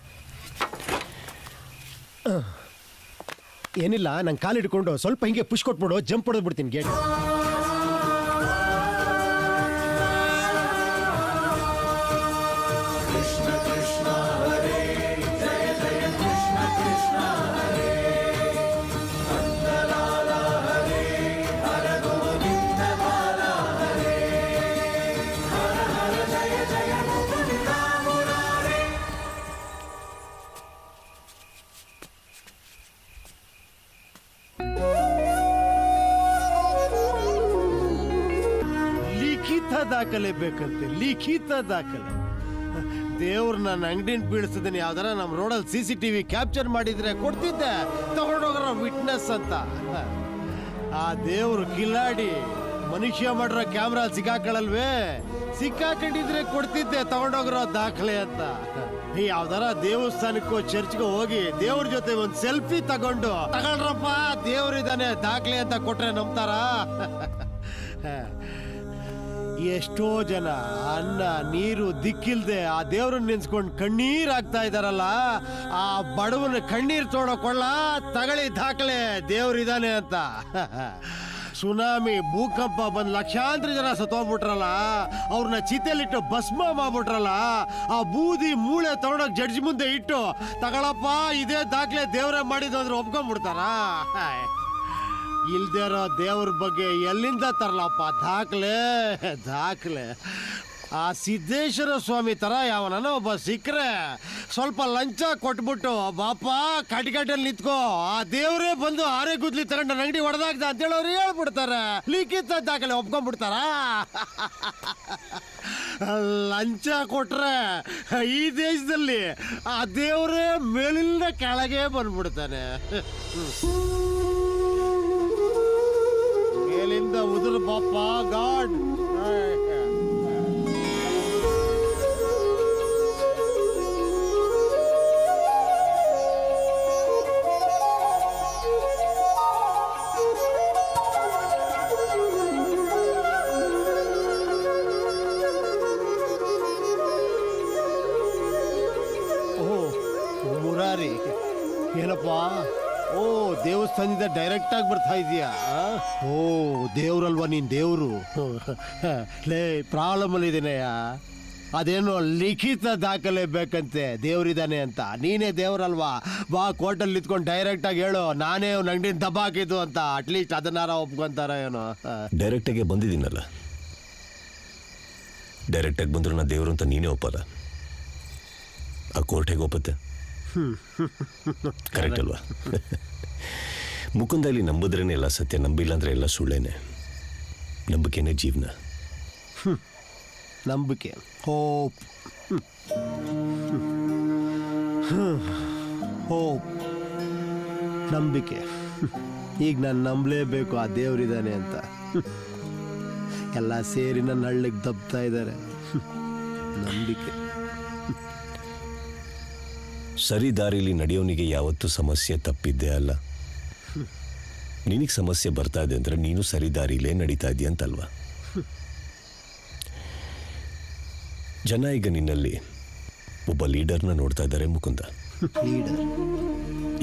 ಏನಿಲ್ಲ, ನಂಗೆ ಕಾಲು ಹಿಡ್ಕೊಂಡು ಸ್ವಲ್ಪ ಹಿಂಗೆ ಪುಷ್ ಕೊಟ್ಬಿಡು, ಜಂಪ್ ಹೊಡೆದು ಬಿಡ್ತೀನಿ ಗೇಟ್. ದಾಖಲೆ ಬೇಕಂತೆ, ಲಿಖಿತ ದಾಖಲೆ. ದೇವ್ರು ನನ್ನ ಅಂಗಡಿನ ಬೀಳಿಸಿದೀನಿ, ಯಾವ್ದಾರ ನಮ್ಮ ರೋಡಲ್ಲಿ CCTV ಕ್ಯಾಪ್ಚರ್ ಮಾಡಿದ್ರೆ ಕೊಡ್ತಿದ್ದೆ, ತಗೊಂಡೋಗ್ರ ವಿಟ್ನೆಸ್ ಅಂತ. ಆ ದೇವ್ರು ಕಿಲಾಡಿ, ಮನುಷ್ಯ ಮಾಡಿರೋ ಕ್ಯಾಮ್ರಾ ಸಿಕ್ಕಾಕೊಳ್ಳಲ್ವೇ? ಸಿಕ್ಕಾಕೊಂಡಿದ್ರೆ ಕೊಡ್ತಿದ್ದೆ ತಗೊಂಡೋಗ್ರೋ ದಾಖಲೆ ಅಂತ. ಯಾವ್ದಾರ ದೇವಸ್ಥಾನಕ್ಕೋ ಚರ್ಚ್ಗೋ ಹೋಗಿ ದೇವ್ರ ಜೊತೆ ಒಂದು ಸೆಲ್ಫಿ ತಗೊಂಡು ತಗೊಳ್ರಪ್ಪ ದೇವ್ರಿದಾನೆ ದಾಖಲೆ ಅಂತ ಕೊಟ್ರೆ ನಂಬ್ತಾರ? ಎಷ್ಟೋ ಜನ ಅನ್ನ ನೀರು ದಿಕ್ಕಿಲ್ದೆ ಆ ದೇವ್ರನ್ನ ನೆನ್ಸ್ಕೊಂಡು ಕಣ್ಣೀರ್ ಆಗ್ತಾ ಇದಾರಲ್ಲ, ಆ ಬಡವನ ಕಣ್ಣೀರ್ ತೋಡಕೊಳ್ಳ ತಗಳಿ ದಾಖಲೆ ದೇವ್ರಿದಾನೆ ಅಂತ. ಸುನಾಮಿ, ಭೂಕಂಪ ಬಂದ್ ಲಕ್ಷಾಂತರ ಜನ ಸತ್ತೋಗ್ಬಿಟ್ರಲ್ಲ, ಅವ್ರನ್ನ ಚಿತೆಯಲ್ಲಿಟ್ಟು ಭಸ್ಮ ಮಾಡ್ಬಿಟ್ರಲ್ಲ, ಆ ಬೂದಿ ಮೂಳೆ ತಗೊಂಡೋಗಿ ಜಡ್ಜ್ ಮುಂದೆ ಇಟ್ಟು ತಗೊಳಪ್ಪ ಇದೇ ದಾಖಲೆ ದೇವ್ರೇ ಮಾಡಿದ್ದು ಅಂದ್ರೆ ಒಪ್ಕೊಂಡ್ಬಿಡ್ತಾರ? ಇಲ್ದೇ ಇರೋ ದೇವ್ರ ಬಗ್ಗೆ ಎಲ್ಲಿಂದ ತರಲಪ್ಪ ದಾಖಲೆ? ದಾಖಲೆ ಆ ಸಿದ್ದೇಶ್ವರ ಸ್ವಾಮಿ ತರ ಯಾವನ ಒಬ್ಬ ಸಿಕ್ಕರೆ ಸ್ವಲ್ಪ ಲಂಚ ಕೊಟ್ಬಿಟ್ಟು ಬಾಪ ಕಟ್ಕಟ್ಟಲ್ಲಿ ನಿಂತ್ಕೋ, ಆ ದೇವ್ರೇ ಬಂದು ಆರೆ ಗುದ್ಲಿ ತಗೊಂಡು ನನ್ನ ಅಂಗಡಿ ಹೊಡೆದಾಗ್ದ ಅಂತೇಳಿ ಅವ್ರು ಹೇಳ್ಬಿಡ್ತಾರೆ. ಲಿಖಿತ ದಾಖಲೆ ಒಪ್ಕೊಂಡ್ಬಿಡ್ತಾರ? ಲಂಚ ಕೊಟ್ರೆ ಈ ದೇಶದಲ್ಲಿ ಆ ದೇವ್ರೇ ಮೇಲಿಂದ ಕೆಳಗೆ ಬಂದ್ಬಿಡ್ತಾನೆ. ಉದುರು ಪಾಪ ಗಾಡ್. ಮುರಾರಿ ಏನಪ್ಪ? ಓ ದೇವಸ್ಥಾನದಿಂದ ಡೈರೆಕ್ಟ್ ಆಗಿ ಬರ್ತಾ ಇದೀಯಾ? ಓ ದೇವ್ರಲ್ವಾ ನೀನ್ ದೇವ್ರು? ಲೇ ಪ್ರಾಬ್ಲಮ್ ಅಲ್ಲಿ ಇದೀನಯ್ಯ. ಅದೇನೋ ಲಿಖಿತ ದಾಖಲೆ ಬೇಕಂತೆ ದೇವ್ರಿದಾನೆ ಅಂತ. ನೀನೇ ದೇವ್ರಲ್ವಾ? ಬಾ ಕೋರ್ಟಲ್ಲಿ ನಿಂತ್ಕೊಂಡು ಡೈರೆಕ್ಟ್ ಆಗಿ ಹೇಳು ನಾನೇ ಅವ್ನ ಅಂಗಡಿನ ದಬ್ಬಾಕಿದ್ದು ಅಂತ. ಅಟ್ಲೀಸ್ಟ್ ಅದನ್ನಾರ ಒಪ್ಕೊಂತಾರ ಏನೋ. ಡೈರೆಕ್ಟಾಗೆ ಬಂದಿದ್ದೀನಲ್ಲ, ಡೈರೆಕ್ಟಾಗಿ ಬಂದ್ರು ನಾ ದೇವರು ಅಂತ ನೀನೇ ಒಪ್ಪಲ್ಲ. ಆ ಕೋರ್ಟ್ ಹೇಗೆ ಒಪ್ಪತ್ತೆ? ಕರೆಕ್ಟ್ ಅಲ್ವಾ? ಮುಕುಂದ ಇಲ್ಲಿ ನಂಬಿದ್ರೇನೆ ಎಲ್ಲ ಸತ್ಯ, ನಂಬಿಲ್ಲ ಅಂದ್ರೆ ಎಲ್ಲ ಸುಳ್ಳೇನೆ. ನಂಬಿಕೆನೇ ಜೀವನ. ನಂಬಿಕೆ, ಹೋಪ್, ಹೋಪ್, ನಂಬಿಕೆ. ಈಗ ನಾನು ನಂಬಲೇಬೇಕು ಆ ದೇವರಿದ್ದಾನೆ ಅಂತ. ಎಲ್ಲ ಸೇರಿ ನನ್ನ ಹಳ್ಳಿಗೆ ದಬ್ತಾ ಇದ್ದಾರೆ. ನಂಬಿಕೆ. ಸರಿ ದಾರಿಲಿ ನಡೆಯೋನಿಗೆ ಯಾವತ್ತೂ ಸಮಸ್ಯೆ ತಪ್ಪಿದ್ದೇ ಅಲ್ಲ. ನಿನಗೆ ಸಮಸ್ಯೆ ಬರ್ತಾ ಇದೆ ಅಂದ್ರೆ ನೀನು ಸರಿ ದಾರಿಲೇ ನಡೀತಾ ಇದೆಯಾ ಅಂತಲ್ವಾ? ಜನ ಈಗ ನಿನ್ನಲ್ಲಿ ಒಬ್ಬ ಲೀಡರ್ನ ನೋಡ್ತಾ ಇದ್ದಾರೆ ಮುಕುಂದ. ಲೀಡರ್.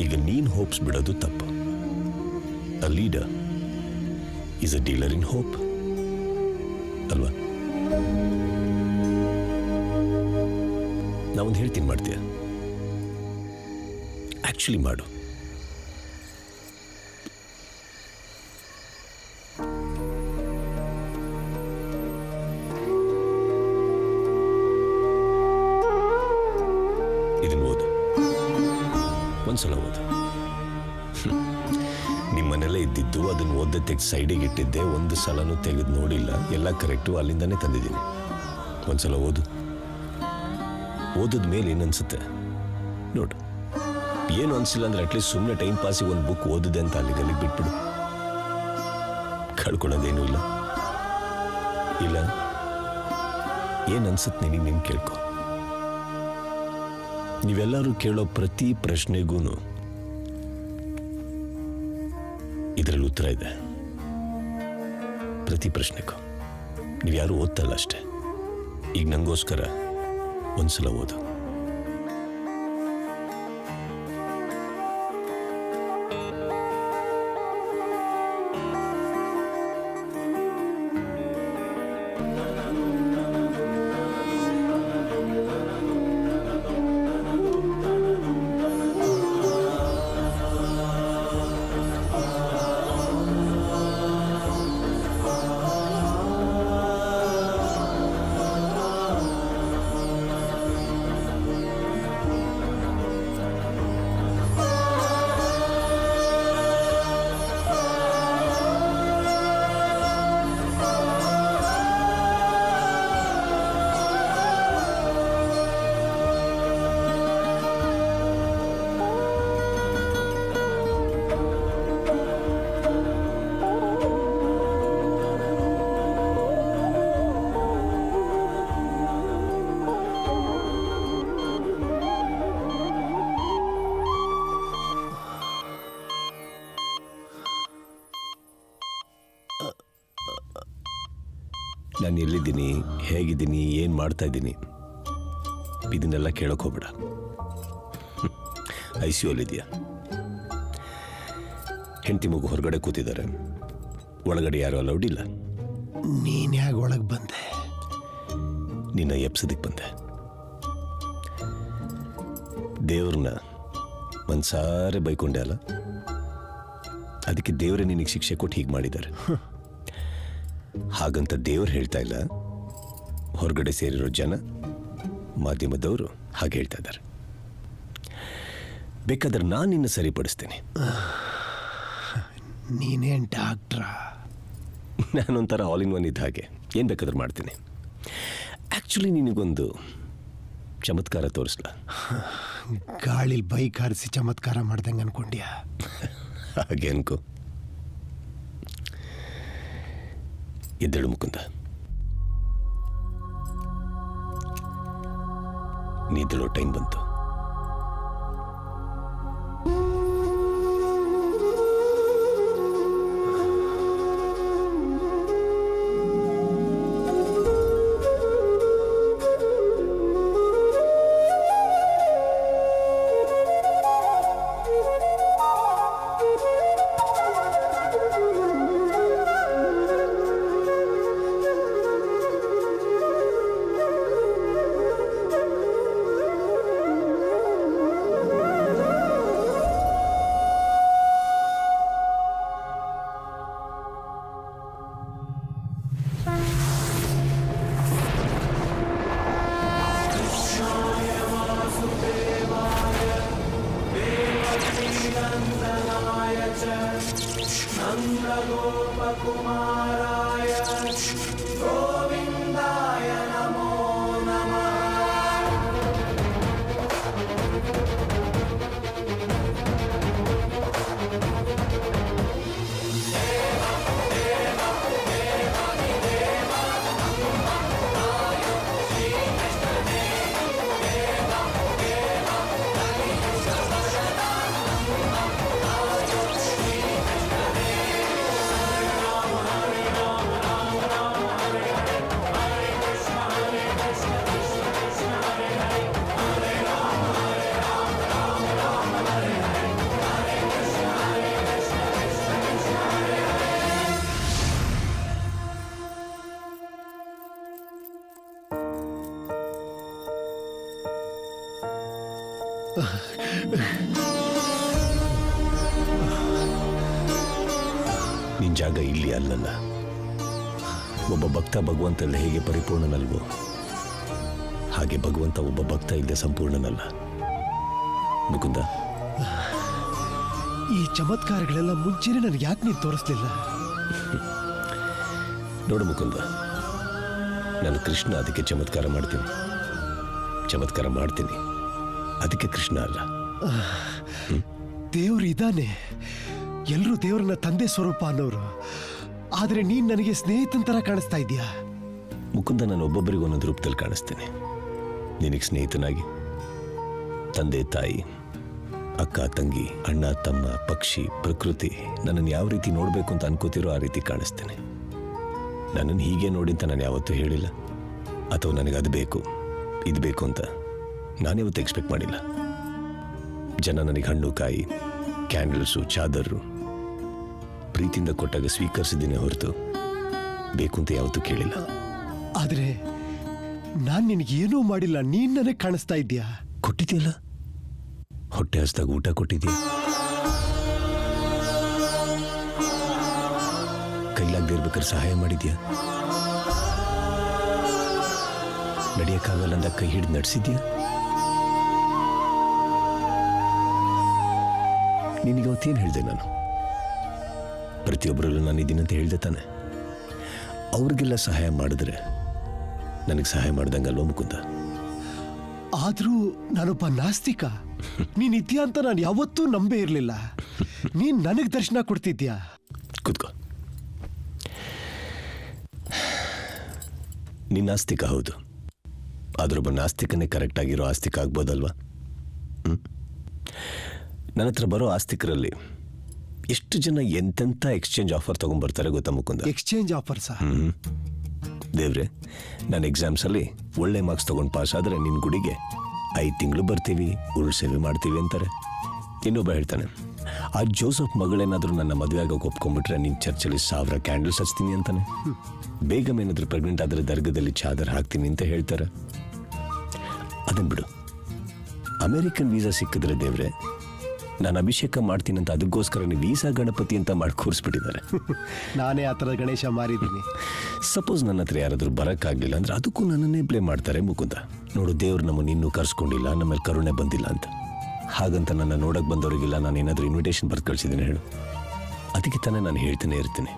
ಈಗ ನೀನ್ ಹೋಪ್ಸ್ ಬಿಡೋದು ತಪ್ಪು. A leader is a dealer in hope ಅಲ್ವಾ? ನಾವೊಂದು ಹೇಳ್ತೀನಿ, ಮಾಡ್ತೀಯ? ಆಕ್ಚುಲಿ ಮಾಡು. ಇದನ್ನು ಓದು, ಒಂದ್ಸಲ ಓದು. ನಿಮ್ಮನೆಲ್ಲ ಇದ್ದಿದ್ದು ಅದನ್ನು ಓದ್ದೆ ತೆಗೆದು ಸೈಡಿಗೆ ಇಟ್ಟಿದ್ದೆ, ಒಂದು ಸಲನೂ ತೆಗೆದು ನೋಡಿಲ್ಲ. ಎಲ್ಲ ಕರೆಕ್ಟು, ಅಲ್ಲಿಂದಾನೇ ತಂದಿದ್ದೀನಿ. ಒಂದ್ಸಲ ಓದು. ಓದಿದ ಮೇಲೆ ಏನನ್ಸುತ್ತೆ ನೋಡು. ಏನು ಅನ್ಸಿಲ್ಲ ಅಂದ್ರೆ ಅಟ್ಲೀಸ್ಟ್ ಸುಮ್ಮನೆ ಟೈಮ್ ಪಾಸಿಗೆ ಒಂದು ಬುಕ್ ಓದಿದೆ ಅಂತ ಅಲ್ಲಿಗಲ್ಲಿಗೆ ಬಿಟ್ಬಿಡು. ಕಳ್ಕೊಳ್ಳೋದೇನೂ ಇಲ್ಲ. ಇಲ್ಲ ಏನು ಅನ್ಸುತ್ತೆ ನಿನಗೆ ನೀನು ಕೇಳ್ಕೊ. ನೀವೆಲ್ಲರೂ ಕೇಳೋ ಪ್ರತಿ ಪ್ರಶ್ನೆಗೂ ಇದರಲ್ಲಿ ಉತ್ತರ ಇದೆ. ಪ್ರತಿ ಪ್ರಶ್ನೆಗೂ. ನೀವು ಯಾರು ಓದ್ತಲ್ಲ ಅಷ್ಟೇ. ಈಗ ನಂಗೋಸ್ಕರ ಒಂದ್ಸಲ ಓದು. ನಾನು ಎಲ್ಲಿದ್ದೀನಿ, ಹೇಗಿದ್ದೀನಿ, ಏನು ಮಾಡ್ತಾ ಇದ್ದೀನಿ, ಇದನ್ನೆಲ್ಲ ಕೇಳೋಕೆ ಹೋಗ್ಬೇಡ. ICU ಅಲ್ಲಿದೆಯಾ? ಹೆಂಡತಿ ಮಗು ಹೊರಗಡೆ ಕೂತಿದ್ದಾರೆ, ಒಳಗಡೆ ಯಾರು ಅಲೌಡ್ ಇಲ್ಲ. ನೀನ್ ಯಾಕೆ ಒಳಗೆ ಬಂದೆ? ನಿನ್ನ ಎಪ್ಸೋದಕ್ಕೆ ಬಂದೆ. ದೇವ್ರನ್ನ ಮನ್ಸಾರೆ ಬೈಕೊಂಡೆ ಅಲ್ಲ, ಅದಕ್ಕೆ ದೇವರೇ ನಿನಗೆ ಶಿಕ್ಷೆ ಕೊಟ್ಟು ಹೀಗೆ ಮಾಡಿದ್ದಾರೆ. ಹಾಗಂತ ದೇವ್ರು ಹೇಳ್ತಾ ಇಲ್ಲ, ಹೊರಗಡೆ ಸೇರಿರೋ ಜನ, ಮಾಧ್ಯಮದವರು ಹಾಗೆ ಹೇಳ್ತಾ ಇದ್ದಾರೆ. ಬೇಕಾದ್ರೆ ನಾನು ನಿನ್ನ ಸರಿಪಡಿಸ್ತೇನೆ. ನೀನೇನ್ ಡಾಕ್ಟ್ರಾ? ನಾನೊಂಥರ ಆಲ್ ಇನ್ ಒನ್ ಇದ್ದ ಹಾಗೆ, ಏನು ಬೇಕಾದ್ರೂ ಮಾಡ್ತೀನಿ. ಆ್ಯಕ್ಚುಲಿ ನಿನಗೊಂದು ಚಮತ್ಕಾರ ತೋರಿಸ್ಲಾ? ಗಾಳಿಲಿ ಬೈಕ್ ಹಾರಿಸಿ ಚಮತ್ಕಾರ ಮಾಡ್ದಂಗೆ ಅನ್ಕೊಂಡ್ಯಾ? ಹಾಗೆ ಅನ್ಕೋ. ಎದ್ದೇಳು ಮುಕುಂದ. ನಿದ್ದೇಳೋ ಟೈಮ್ ಬಂತು. ನಿನ್ ಜಾಗ ಇಲ್ಲಿ ಅಲ್ಲಲ್ಲ. ಒಬ್ಬ ಭಕ್ತ ಭಗವಂತಲ್ಲಿ ಹೇಗೆ ಪರಿಪೂರ್ಣನಲ್ವೋ ಹಾಗೆ ಭಗವಂತ ಒಬ್ಬ ಭಕ್ತ ಇಲ್ಲದೆ ಸಂಪೂರ್ಣನಲ್ಲ. ಮುಕುಂದ, ಈ ಚಮತ್ಕಾರಗಳೆಲ್ಲ ಮುಂಚೆನೆ ನನಗೆ ಯಾಕೆ ನೀನು ತೋರಿಸ್ಲಿಲ್ಲ? ನೋಡು ಮುಕುಂದ, ನಾನು ಕೃಷ್ಣ, ಅದಕ್ಕೆ ಚಮತ್ಕಾರ ಮಾಡ್ತೀನಿ. ಚಮತ್ಕಾರ ಮಾಡ್ತೀನಿ, ಅದಕ್ಕೆ ಕೃಷ್ಣ ಅಲ್ಲ. ದೇವ್ರು ಇದ್ದಾನೆ, ಎಲ್ಲರೂ ದೇವ್ರನ್ನ ತಂದೆ ಸ್ವರೂಪ ಅನ್ನೋರು. ಆದ್ರೆ ನೀನ್ ನನಗೆ ಸ್ನೇಹಿತನ ತರ ಕಾಣಿಸ್ತಾ ಇದೀಯಾ. ಮುಕುಂದ, ನಾನು ಒಬ್ಬೊಬ್ಬರಿಗೆ ಒಂದೊಂದು ರೂಪದಲ್ಲಿ ಕಾಣಿಸ್ತೇನೆ. ನಿನಗೆ ಸ್ನೇಹಿತನಾಗಿ, ತಂದೆ ತಾಯಿ, ಅಕ್ಕ ತಂಗಿ, ಅಣ್ಣ ತಮ್ಮ, ಪಕ್ಷಿ, ಪ್ರಕೃತಿ, ನನ್ನನ್ನು ಯಾವ ರೀತಿ ನೋಡಬೇಕು ಅಂತ ಅನ್ಕೋತಿರೋ ಆ ರೀತಿ ಕಾಣಿಸ್ತೇನೆ. ನನ್ನನ್ನು ಹೀಗೆ ನೋಡಿ ಅಂತ ನಾನು ಯಾವತ್ತೂ ಹೇಳಿಲ್ಲ, ಅಥವಾ ನನಗೆ ಅದು ಬೇಕು ಇದು ಬೇಕು ಅಂತ ನಾನ್ಯಾವತ್ತೂ ಎಕ್ಸ್ಪೆಕ್ಟ್ ಮಾಡಿಲ್ಲ. ಜನ ನನಗೆ ಹಣ್ಣು, ಕಾಯಿ, ಕ್ಯಾಂಡಲ್ಸು, ಚಾದರ್ರು ಪ್ರೀತಿಯಿಂದ ಕೊಟ್ಟಾಗ ಸ್ವೀಕರಿಸಿದ್ದೀನಿ ಹೊರತು ಬೇಕು ಅಂತ ಯಾವತ್ತೂ ಕೇಳಿಲ್ಲ. ಆದ್ರೆ ನಾನ್ ನಿನಗೇನೂ ಮಾಡಿಲ್ಲ, ನೀನ್ ನನಗೆ ಕಾಣಿಸ್ತಾ ಇದ್ಯಾ. ಕೊಟ್ಟಿದ್ಯಲ್ಲ, ಹೊಟ್ಟೆ ಹಸ್ದಾಗ ಊಟ ಕೊಟ್ಟಿದ್ಯಾ, ಕೈಲಾಗದೇ ಇರ್ಬೇಕಾದ್ರೆ ಸಹಾಯ ಮಾಡಿದ್ಯಾ, ನಡೆಯಕ್ಕಾಗಲ್ಲ ಅಂದ ಕೈ ಹಿಡಿದು ನಡೆಸಿದ್ಯಾ. ನಿನಗೆ ಅವತ್ತೇನು ಹೇಳಿದೆ ನಾನು? ಪ್ರತಿಯೊಬ್ಬರಲ್ಲೂ ನಾನು ಇದೀನಂತ ಹೇಳ್ದೆ ತಾನೆ. ಅವ್ರಿಗೆಲ್ಲ ಸಹಾಯ ಮಾಡಿದ್ರೆ ನನಗೆ ಸಹಾಯ ಮಾಡ್ದಂಗಲ್ವ ಮುಕುಂದ? ಆದ್ರೂ ನಾನೊಬ್ಬ ನಾಸ್ತಿಕ. ನೀನ್ ಇದ್ಯಾ ಅಂತ ನಾನು ಯಾವತ್ತೂ ನಂಬೇ ಇರಲಿಲ್ಲ. ನೀನ್ ನನಗೆ ದರ್ಶನ ಕೊಡ್ತಿದ್ಯಾ. ಕೂತ್ಕೋ. ನೀನ್ ನಾಸ್ತಿಕ ಹೌದು, ಆದ್ರೊಬ್ಬ ನಾಸ್ತಿಕನೇ ಕರೆಕ್ಟ್ ಆಗಿರೋ ಆಸ್ತಿಕ ಆಗ್ಬೋದಲ್ವಾ? ನನ್ನ ಹತ್ರ ಬರೋ ಆಸ್ತಿಕರಲ್ಲಿ ಎಷ್ಟು ಜನ ಎಂತೆಂಥ ಎಕ್ಸ್ಚೇಂಜ್ ಆಫರ್ ತಗೊಂಡ್ಬರ್ತಾರೆ ಗೊತ್ತಾ ಮುಕುಂದ? ಎಕ್ಸ್ಚೇಂಜ್ ಆಫರ್ ಸಹ. ದೇವ್ರೆ, ನಾನು ಎಕ್ಸಾಮ್ಸಲ್ಲಿ ಒಳ್ಳೆ ಮಾರ್ಕ್ಸ್ ತಗೊಂಡು ಪಾಸ್ ಆದರೆ ನಿನ್ನ ಗುಡಿಗೆ 5 ತಿಂಗಳು ಬರ್ತೀವಿ, ಉರುಳು ಸೇವೆ ಮಾಡ್ತೀವಿ ಅಂತಾರೆ. ಇನ್ನೊಬ್ಬ ಹೇಳ್ತಾನೆ, ಆ ಜೋಸಫ್ ಮಗಳೇನಾದರೂ ನನ್ನ ಮದುವೆ ಆಗೋಕೆ ಒಪ್ಕೊಂಡ್ಬಿಟ್ರೆ ನಿನ್ನ ಚರ್ಚಲ್ಲಿ 1000 ಕ್ಯಾಂಡಲ್ಸ್ ಹಚ್ತೀನಿ ಅಂತಾನೆ. ಬೇಗಮ್ ಏನಾದರೂ ಪ್ರೆಗ್ನೆಂಟ್ ಆದರೆ ದರ್ಗದಲ್ಲಿ ಚಾದರ್ ಹಾಕ್ತೀನಿ ಅಂತ ಹೇಳ್ತಾರೆ. ಅದನ್ನು ಬಿಡು, ಅಮೆರಿಕನ್ ವೀಸಾ ಸಿಕ್ಕಿದ್ರೆ ದೇವ್ರೆ ನಾನು ಅಭಿಷೇಕ ಮಾಡ್ತೀನಿ ಅಂತ ಅದಕ್ಕೋಸ್ಕರ ವೀಸಾ ಗಣಪತಿ ಅಂತ ಮಾಡಿ ಕೂರಿಸ್ಬಿಟ್ಟಿದ್ದಾರೆ. ನಾನೇ ಆ ಥರದ ಗಣೇಶ ಮಾರಿದ್ದೀನಿ. ಸಪೋಸ್ ನನ್ನ ಹತ್ರ ಯಾರಾದರೂ ಬರೋಕ್ಕಾಗಲಿಲ್ಲ ಅಂದ್ರೆ ಅದಕ್ಕೂ ನನ್ನನ್ನೇ ಪ್ಲೇ ಮಾಡ್ತಾರೆ ಮುಕುಂದ. ನೋಡು, ದೇವ್ರು ನಮ್ಮನ್ನು ಇನ್ನೂ ಕರ್ಸ್ಕೊಂಡಿಲ್ಲ, ನಮ್ಮಲ್ಲಿ ಕರುಣೆ ಬಂದಿಲ್ಲ ಅಂತ. ಹಾಗಂತ ನನ್ನ ನೋಡಕ್ಕೆ ಬಂದವರಿಗೆಲ್ಲ ನಾನು ಏನಾದರೂ ಇನ್ವಿಟೇಷನ್ ಬರ್ದು ಕಳಿಸಿದ್ದೀನಿ ಹೇಳು? ಅದಕ್ಕೆ ತಾನೇ ನಾನು ಹೇಳ್ತಾನೆ ಇರ್ತೀನಿ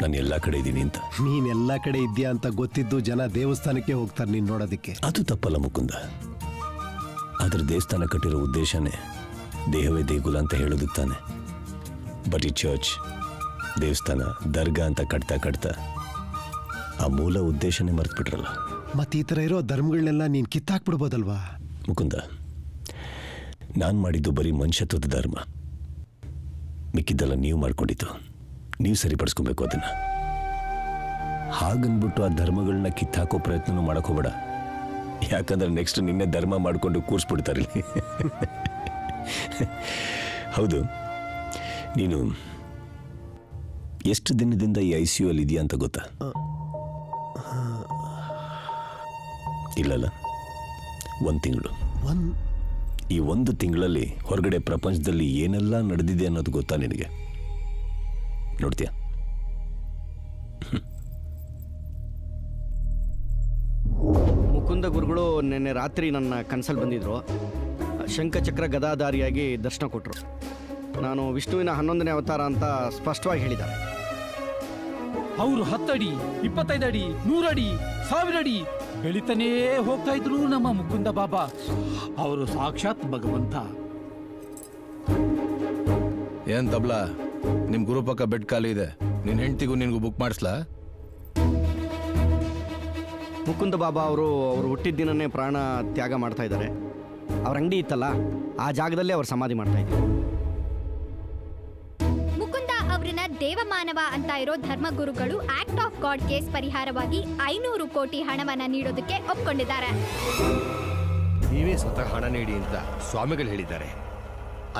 ನಾನು ಎಲ್ಲ ಕಡೆ ಇದ್ದೀನಿ ಅಂತ. ನೀನ್ ಎಲ್ಲ ಕಡೆ ಇದ್ಯಾ ಅಂತ ಗೊತ್ತಿದ್ದು ಜನ ದೇವಸ್ಥಾನಕ್ಕೆ ಹೋಗ್ತಾರೆ ನೀನ್ ನೋಡೋದಕ್ಕೆ. ಅದು ತಪ್ಪಲ್ಲ ಮುಕುಂದ. ಆದ್ರೆ ದೇವಸ್ಥಾನ ಕಟ್ಟಿರೋ ಉದ್ದೇಶನೇ ದೇಹವೇ ದೇಗುಲ ಅಂತ ಹೇಳೋದಕ್ಕೆ ತಾನೆ. ಬಟ್ ಈ ಚರ್ಚ್, ದೇವಸ್ಥಾನ, ದರ್ಗಾ ಅಂತ ಕಟ್ತಾ ಆ ಮೂಲ ಉದ್ದೇಶನೇ ಮರ್ತ್ಬಿಟ್ರಲ್ಲ. ಮತ್ತೆ ಈ ಥರ ಇರೋ ಧರ್ಮಗಳನ್ನೆಲ್ಲ ನೀನು ಕಿತ್ತಾಕ್ಬಿಡ್ಬೋದಲ್ವಾ? ಮುಕುಂದ, ನಾನು ಮಾಡಿದ್ದು ಬರೀ ಮನುಷ್ಯತ್ವದ ಧರ್ಮ. ಮಿಕ್ಕಿದ್ದೆಲ್ಲ ನೀವು ಮಾಡ್ಕೊಂಡಿದ್ದು. ನೀವು ಸರಿಪಡಿಸ್ಕೊಬೇಕು ಅದನ್ನ. ಹಾಗನ್ಬಿಟ್ಟು ಆ ಧರ್ಮಗಳನ್ನ ಕಿತ್ತಾಕೋ ಪ್ರಯತ್ನನೂ ಮಾಡಕ್ ಹೋಗ್ಬೇಡ. ಯಾಕಂದ್ರೆ ನೆಕ್ಸ್ಟ್ ನಿನ್ನೆ ಧರ್ಮ ಮಾಡಿಕೊಂಡು ಕೂರಿಸ್ಬಿಡ್ತಾರೆ. ಹೌದು, ನೀನು ಎಷ್ಟು ದಿನದಿಂದ ಈ ICU ಅಲ್ಲಿ ಇದೆಯಾ ಅಂತ ಗೊತ್ತಾ? ಇಲ್ಲಲ್ಲ, 1 ತಿಂಗಳು. ಈ 1 ತಿಂಗಳಲ್ಲಿ ಹೊರಗಡೆ ಪ್ರಪಂಚದಲ್ಲಿ ಏನೆಲ್ಲ ನಡೆದಿದೆ ಅನ್ನೋದು ಗೊತ್ತಾ ನಿನಗೆ? ನೋಡ್ತೀಯ? ಮುಕುಂದ ಗುರುಗಳು ನಿನ್ನೆ ರಾತ್ರಿ ನನ್ನ ಕನಸಲ್ಲಿ ಬಂದಿದ್ರು. ಶಂಖಚಕ್ರ ಗದಾಧಾರಿಯಾಗಿ ದರ್ಶನ ಕೊಟ್ಟರು. ನಾನು ವಿಷ್ಣುವಿನ 11ನೇ ಅವತಾರ ಅಂತ ಸ್ಪಷ್ಟವಾಗಿ ಹೇಳಿದ್ದಾರೆ. ಅವರು 10 ಅಡಿ, 25 ಅಡಿ, 100 ಅಡಿ, 1000 ಅಡಿ ಬೆಳಿತಾನೇ ಹೋಗ್ತಾ ಇದ್ರು ನಮ್ಮ ಮುಕುಂದ ಬಾಬಾ. ಅವರು ಸಾಕ್ಷಾತ್ ಭಗವಂತ. ಏನ್ ತಬ್ಲಾ, ನಿಮ್ ಗುರು ಪಕ್ಕ ಬೆಡ್ ಖಾಲಿ ಇದೆ. ನಿನ್ ಹೆಂಡತಿಗೂ ನಿನ್ಗೂ ಬುಕ್ ಮಾಡಿಸ್ಲಾ? ಮುಕುಂದ ಬಾಬಾ ಅವರು ಹುಟ್ಟಿದ ದಿನನೇ ಪ್ರಾಣ ತ್ಯಾಗ ಮಾಡ್ತಾ ಇದ್ದಾರೆ. ಅವ್ರ ಅಂಗಡಿ ಇತ್ತಲ್ಲ, ಆ ಜಾಗದಲ್ಲೇ ಅವ್ರು ಸಮಾಧಿ ಮಾಡ್ತಾ ಇದ್ರು. ಮುಕುಂದ ಅವ್ರನ್ನ ದೇವಮಾನವ ಅಂತ ಇರೋ ಧರ್ಮಗುರುಗಳು ಆಕ್ಟ್ ಆಫ್ ಗಾಡ್ ಕೇಸ್ ಪರಿಹಾರವಾಗಿ 500 ಕೋಟಿ ಹಣವನ್ನ ನೀಡೋದಕ್ಕೆ ಒಪ್ಕೊಂಡಿದ್ದಾರೆ. ನೀವೇ ಸ್ವತಃ ಹಣ ನೀಡಿ ಅಂತ ಸ್ವಾಮಿಗಳು ಹೇಳಿದ್ದಾರೆ,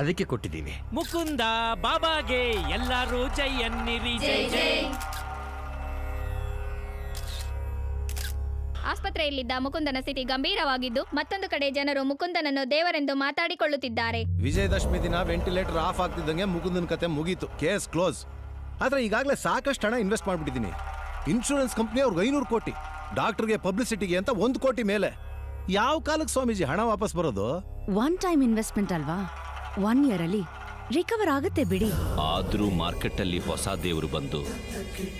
ಅದಕ್ಕೆ ಕೊಟ್ಟಿದ್ದೀವಿ. ಮುಕುಂದ ಬಾಬಾಗೆ ಎಲ್ಲರೂ ಜೈ ಅನ್ನಿರಿ, ಜೈ ಜೈ. ಆಸ್ಪತ್ರೆಯಲ್ಲಿದ್ದ ಮುಕುಂದನ ಸ್ಥಿತಿ ಗಂಭೀರವಾಗಿದ್ದು, ಮತ್ತೊಂದು ಕಡೆ ಜನರು ಮುಕುಂದನನ್ನು ದೇವರೆಂದು ಮಾತಾಡಿಕೊಳ್ಳುತ್ತಿದ್ದಾರೆ. ವಿಜಯದಶಮಿ ದಿನ ವೆಂಟಿಲೇಟರ್ ಆಫ್ ಆಗ್ತಿದ್ದಂಗೆ ಮುಕುಂದನ್ ಕತೆ ಮುಗೀತು, ಕೇಸ್ ಕ್ಲೋಸ್. ಆದ್ರೆ ಈಗಾಗಲೇ ಸಾಕಷ್ಟು ಹಣ ಇನ್ವೆಸ್ಟ್ ಮಾಡ್ಬಿಟ್ಟಿದ್ದೀನಿ. ಇನ್ಶೂರೆನ್ಸ್ ಕಂಪ್ನಿ ಅವ್ರಿಗೆ 500 ಕೋಟಿ, ಡಾಕ್ಟರ್ಗೆ ಪಬ್ಲಿಸಿಟಿಗೆ ಅಂತ 1 ಕೋಟಿ ಮೇಲೆ. ಯಾವ ಕಾಲಕ್ಕೆ ಸ್ವಾಮೀಜಿ ಹಣ ವಾಪಸ್ ಬರೋದು? 1 ಟೈಮ್ ಇನ್ವೆಸ್ಟ್ಮೆಂಟ್ ಅಲ್ವಾ? 1 ಇಯರ್ ಅಲ್ಲಿ ರಿಕವರ್ ಆಗುತ್ತೆ ಬಿಡಿ. ಆದ್ರೂ ಮಾರ್ಕೆಟ್ ಅಲ್ಲಿ ಹೊಸ ದೇವರು ಬಂದು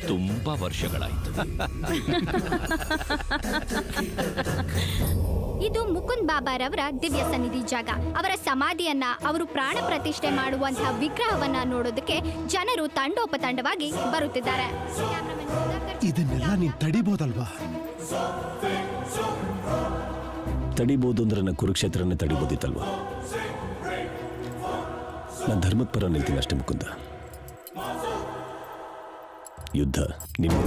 ತುಂಬಾ ವರ್ಷಗಳಾಯ್ತು. ಇದು ಮುಕುಂದ್ ಬಾಬಾರವರ ದಿವ್ಯ ಸನ್ನಿಧಿ ಜಾಗ. ಅವರ ಸಮಾಧಿಯನ್ನ, ಅವರು ಪ್ರಾಣ ಪ್ರತಿಷ್ಠೆ ಮಾಡುವಂತಹ ವಿಗ್ರಹವನ್ನ ನೋಡೋದಕ್ಕೆ ಜನರು ತಂಡೋಪತಂಡವಾಗಿ ಬರುತ್ತಿದ್ದಾರೆ. ಇದನ್ನೆಲ್ಲ ನೀನು ತಡಿಬೋದಲ್ವಾ? ತಡಿಬೋದು ಅಂದ್ರೆ ನನ್ನ ಕುರುಕ್ಷೇತ್ರನೇ ತಡಿಬೋದಿತ್ತಲ್ವಾ? ನಾನು ಧರ್ಮದ ಪರ ನಿಲ್ತೀನಿ ಅಷ್ಟೇ ಮುಕುಂದ. ಯುದ್ಧ ನಿಮ್ಮ